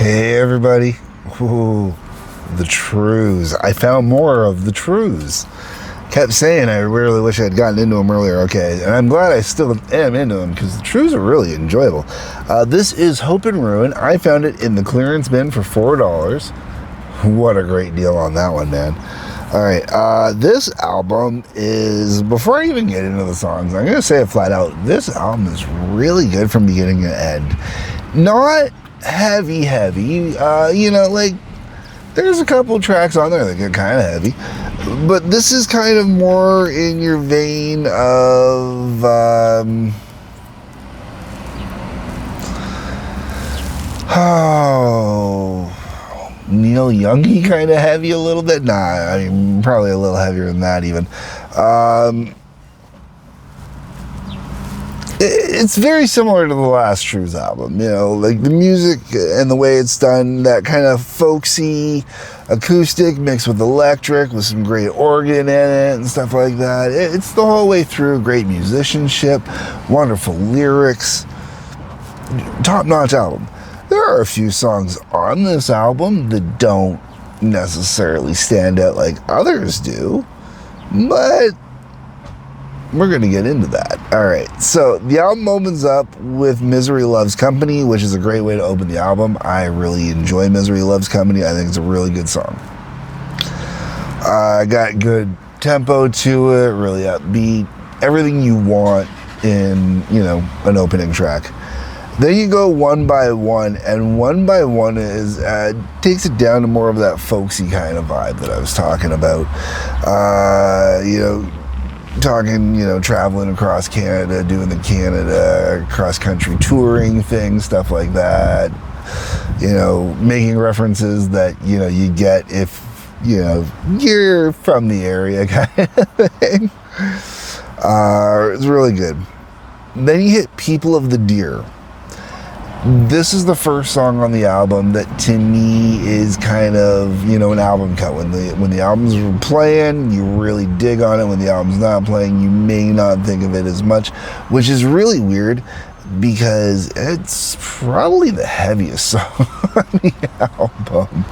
Hey everybody. Ooh, the Trews. I found more of the Trews. Kept saying I really wish I had gotten into them earlier. Okay, and I'm glad I still am into them because the Trews are really enjoyable. This is Hope and Ruin. I found it in the clearance bin for $4. What a great deal on that one, man. Alright, this album is, before I even get into the songs, I'm going to say it flat out, this album is really good from beginning to end. Not heavy, like, there's a couple tracks on there that get kind of heavy, but this is kind of more in your vein of, Neil Youngy kind of heavy a little bit. Nah, I mean, probably a little heavier than that even. It's very similar to the last Trews album, like the music and the way it's done, that kind of folksy acoustic mixed with electric with some great organ in it and stuff like that. It's the whole way through great musicianship, wonderful lyrics, top-notch album. There are a few songs on this album that don't necessarily stand out like others do, but we're going to get into that. Alright, so the album opens up with Misery Loves Company, which is a great way to open the album. I really enjoy Misery Loves Company. I think it's a really good song. Got good tempo to it, really upbeat. Everything you want in, an opening track. Then you go One by One, and One by One is takes it down to more of that folksy kind of vibe that I was talking about. Traveling across Canada, doing the Canada cross-country touring thing, stuff like that. Making references that, you get if, you're from the area kind of thing. It's really good. Then you hit People of the Deer. This is the first song on the album that to me is kind of, an album cut. When the album's playing, you really dig on it. When the album's not playing, you may not think of it as much, which is really weird because it's probably the heaviest song on the album.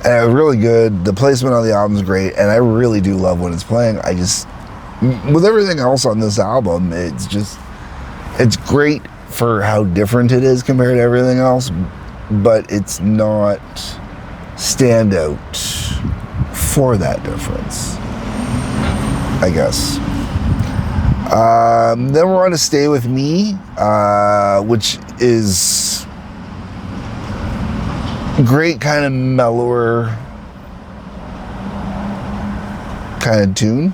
And really good. The placement on the album is great, and I really do love when it's playing. With everything else on this album, it's great for how different it is compared to everything else, but it's not standout for that difference, I guess. Then we're on to Stay With Me, which is great, kind of mellower kind of tune.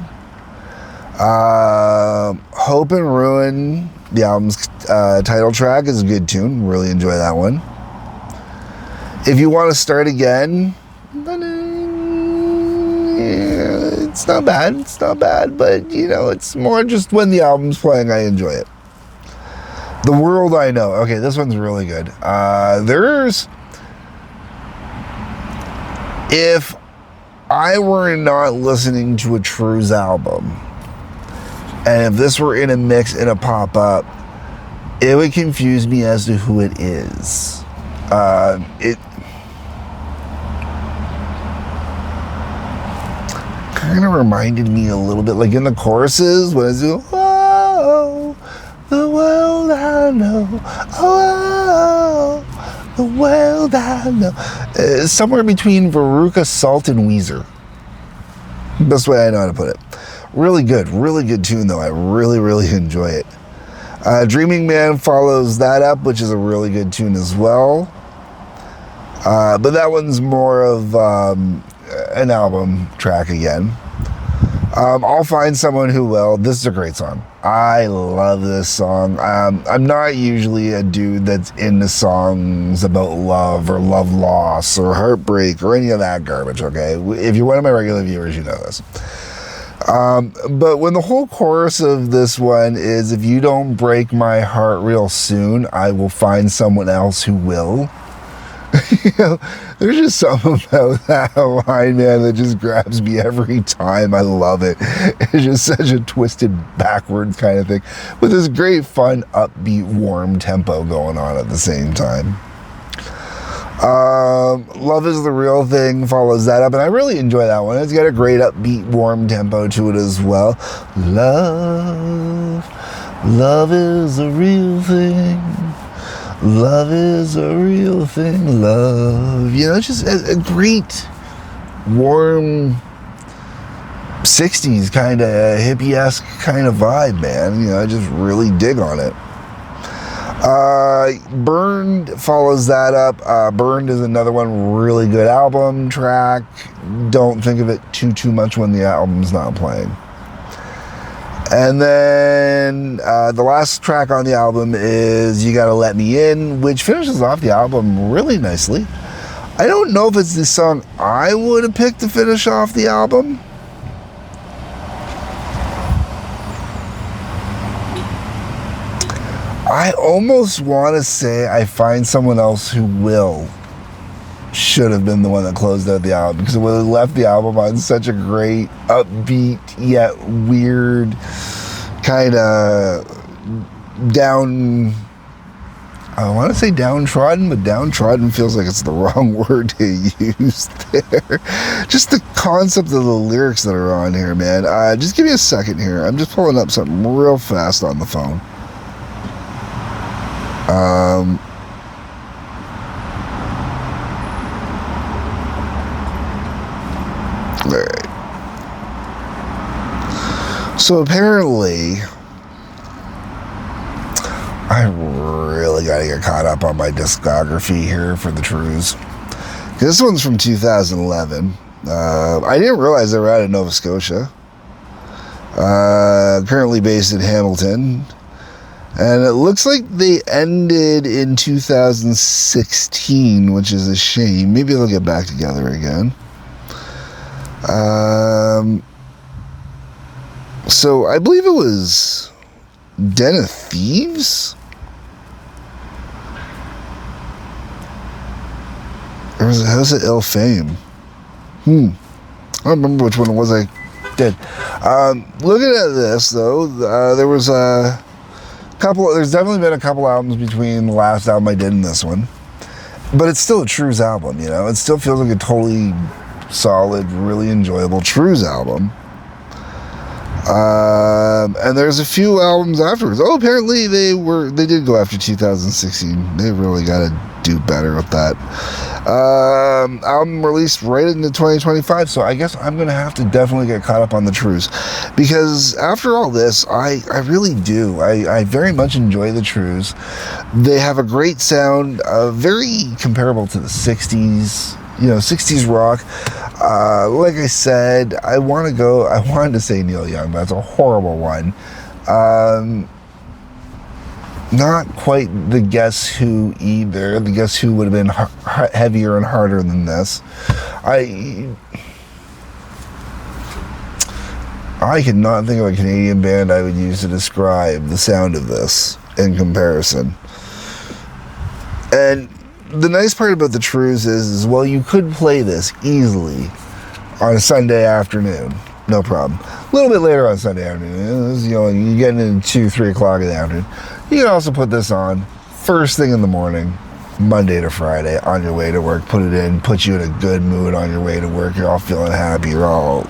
Hope and Ruin, the album's title track, is a good tune. Really enjoy that one. If You Want to Start Again, it's not bad, but it's more just when the album's playing, I enjoy it. The World I Know. Okay, this one's really good. If I were not listening to a Trews album, and if this were in a mix in a pop-up, it would confuse me as to who it is. It kind of reminded me a little bit, like in the choruses, when it's doing, oh, the world I know, oh, the world I know. It's somewhere between Veruca Salt and Weezer. Best way I know how to put it. Really good tune though. I really, really enjoy it. Dreaming Man follows that up, which is a really good tune as well. But that one's more of an album track again. I'll Find Someone Who Will. This is a great song. I love this song. I'm not usually a dude that's into songs about love or love loss or heartbreak or any of that garbage, okay? If you're one of my regular viewers, you know this. But when the whole chorus of this one is, if you don't break my heart real soon, I will find someone else who will. There's just something about that line, man, that just grabs me every time. I love it. It's just such a twisted backwards kind of thing with this great, fun, upbeat, warm tempo going on at the same time. Love Is the Real Thing follows that up, and I really enjoy that one. It's got a great upbeat, warm tempo to it as well. Love is a real thing. Love is a real thing. Love, just a great, warm 60s kind of hippie-esque kind of vibe, man. I just really dig on it. Burned follows that up. Burned is another one, really good album track. Don't think of it too much when the album's not playing. And then the last track on the album is You Gotta Let Me In, which finishes off the album really nicely. I don't know if it's the song I would have picked to finish off the album. I almost want to say I find someone else who should have been the one that closed out the album, because it would have left the album on such a great, upbeat, yet weird, kind of down, I want to say downtrodden, but downtrodden feels like it's the wrong word to use there. Just the concept of the lyrics that are on here, man. Just give me a second here. I'm just pulling up something real fast on the phone. Alright. So apparently, I really gotta get caught up on my discography here for the Trews. This one's from 2011. I didn't realize they were out of Nova Scotia. Currently based in Hamilton. And it looks like they ended in 2016, which is a shame. Maybe they'll get back together again. So I believe it was Den of Thieves? Or was it House of Ill Fame? I don't remember which one it was I did. Looking at this, though, there was there's definitely been a couple albums between the last album I did and this one. But it's still a Trews album, It still feels like a totally solid, really enjoyable Trews album. And there's a few albums afterwards. Oh, apparently they did go after 2016. They really got to do better with that. Album released right into 2025, so I guess I'm going to have to definitely get caught up on the Trews. Because after all this, I really do. I very much enjoy the Trews. They have a great sound, very comparable to the 60s. 60s rock. Like I said, I wanted to say Neil Young, but that's a horrible one. Not quite the Guess Who either. The Guess Who would have been heavier and harder than this. I cannot think of a Canadian band I would use to describe the sound of this in comparison. And the nice part about the Trews is well, you could play this easily on a Sunday afternoon, no problem. A little bit later on Sunday afternoon, you're getting into 2-3 o'clock in the afternoon. You can also put this on first thing in the morning, Monday to Friday, on your way to work. Put it in, put you in a good mood on your way to work. You're all feeling happy. You're all,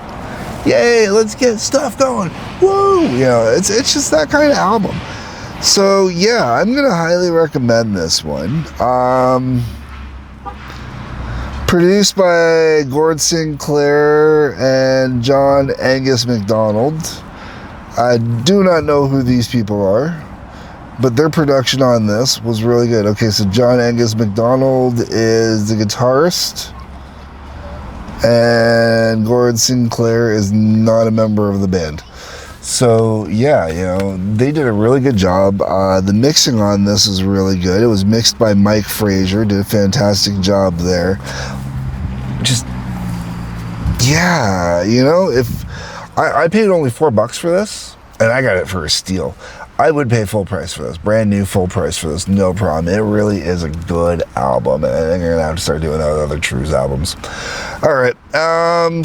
yay, let's get stuff going. Woo! It's just that kind of album. So yeah, I'm gonna highly recommend this one. Produced by Gord Sinclair and John Angus MacDonald. I do not know who these people are, but their production on this was really good. Okay, so John Angus MacDonald is the guitarist, and Gord Sinclair is not a member of the band. So yeah, they did a really good job. The mixing on this is really good. It was mixed by Mike Fraser, did a fantastic job there. Just, yeah, if I paid only $4 for this, and I got it for a steal. I would pay full price for this. Brand new full price for this, no problem. It really is a good album, and I think I'm going to have to start doing other Trews albums. All right,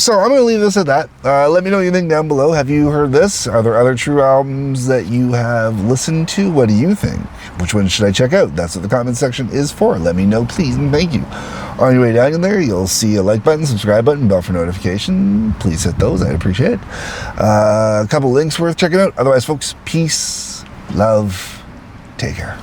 so I'm going to leave this at that. Let me know what you think down below. Have you heard this? Are there other Trew albums that you have listened to? What do you think? Which one should I check out? That's what the comment section is for. Let me know, please, and thank you. On your way down in there, you'll see a like button, subscribe button, bell for notification. Please hit those. I'd appreciate it. A couple links worth checking out. Otherwise, folks, peace, love, take care.